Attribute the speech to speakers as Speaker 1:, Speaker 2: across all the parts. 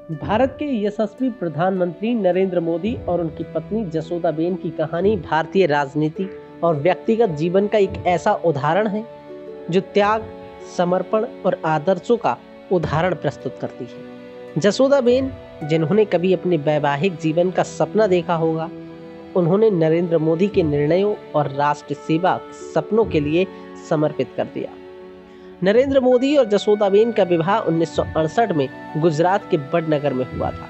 Speaker 1: भारत के यशस्वी प्रधानमंत्री नरेंद्र मोदी और उनकी पत्नी जसोदाबेन की कहानी भारतीय राजनीति और व्यक्तिगत जीवन का एक ऐसा उदाहरण है जो त्याग, समर्पण और आदर्शों का उदाहरण प्रस्तुत करती है। जसोदाबेन, जिन्होंने कभी अपने वैवाहिक जीवन का सपना देखा होगा, उन्होंने नरेंद्र मोदी के निर्णयों और राष्ट्र सेवा के सपनों के लिए समर्पित कर दिया। नरेंद्र मोदी और जसोदाबेन का विवाह 1968 में गुजरात के बड़नगर में हुआ था।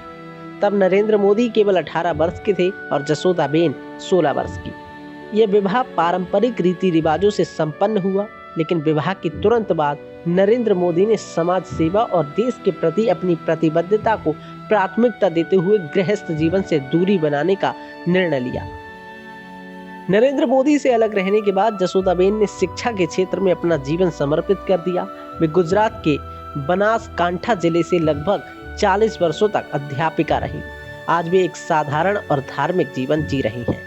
Speaker 1: तब नरेंद्र मोदी केवल 18 वर्ष के थे और जसोदाबेन 16 वर्ष की। यह विवाह पारंपरिक रीति रिवाजों से संपन्न हुआ, लेकिन विवाह के तुरंत बाद नरेंद्र मोदी ने समाज सेवा और देश के प्रति अपनी प्रतिबद्धता को प्राथमिकता देते हुए गृहस्थ जीवन से दूरी बनाने का निर्णय लिया। नरेंद्र मोदी से अलग रहने के बाद जसोदाबेन ने शिक्षा के क्षेत्र में अपना जीवन समर्पित कर दिया। वे गुजरात के बनासकांठा जिले से लगभग 40 वर्षों तक अध्यापिका रही। आज वे एक साधारण और धार्मिक जीवन जी रही हैं।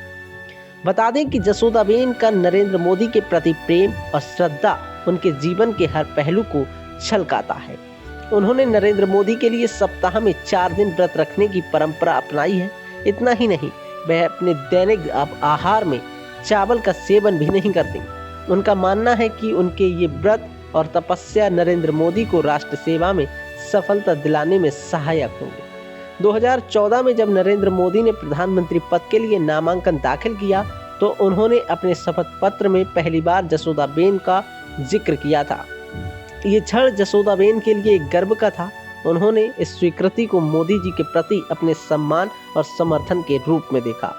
Speaker 1: बता दें कि जसोदाबेन का नरेंद्र मोदी के प्रति प्रेम और श्रद्धा उनके जीवन के हर पहलू को छलकाता है। उन्होंने नरेंद्र मोदी के लिए सप्ताह में 4 दिन व्रत रखने की परंपरा अपनाई है। इतना ही नहीं, वह अपने दैनिक आहार में चावल का सेवन भी नहीं करती। उनका मानना है कि उनके ये व्रत और तपस्या नरेंद्र मोदी को राष्ट्र सेवा में सफलता दिलाने में सहायक होंगे। 2014 में जब नरेंद्र मोदी ने प्रधानमंत्री पद के लिए नामांकन दाखिल किया, तो उन्होंने अपने शपथ पत्र में पहली बार जसोदाबेन का जिक्र किया था। ये क्षण जसोदाबेन के लिए एक गर्व का था। उन्होंने इस स्वीकृति को मोदी जी के प्रति अपने सम्मान और समर्थन के रूप में देखा।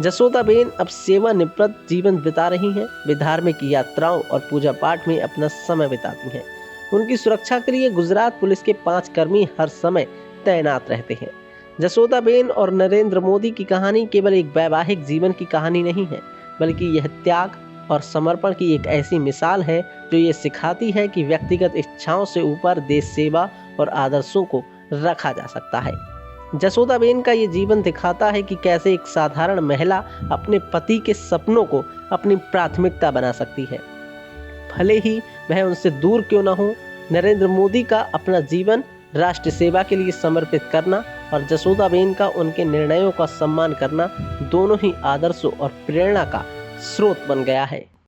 Speaker 1: जसोदाबेन अब सेवानिवृत्त जीवन बिता रही हैं। वे धार्मिक यात्राओं और पूजा पाठ में अपना समय बिताती हैं। उनकी सुरक्षा के लिए गुजरात पुलिस के 5 कर्मी हर समय तैनात रहते हैं। जसोदाबेन और नरेंद्र मोदी की कहानी केवल एक वैवाहिक जीवन की कहानी नहीं है, बल्कि यह त्याग और समर्पण की एक ऐसी मिसाल है जो ये सिखाती है कि व्यक्तिगत इच्छाओं से ऊपर देश सेवा और आदर्शों को रखा जा सकता है। जसोदाबेन का ये जीवन दिखाता है कि कैसे एक साधारण महिला अपने पति के सपनों को अपनी प्राथमिकता बना सकती है, भले ही वह उनसे दूर क्यों न हो। नरेंद्र मोदी का अपना जीवन राष्ट्र सेवा के लिए समर्पित करना और जसोदाबेन का उनके निर्णयों का सम्मान करना दोनों ही आदर्शों और प्रेरणा का स्रोत बन गया है।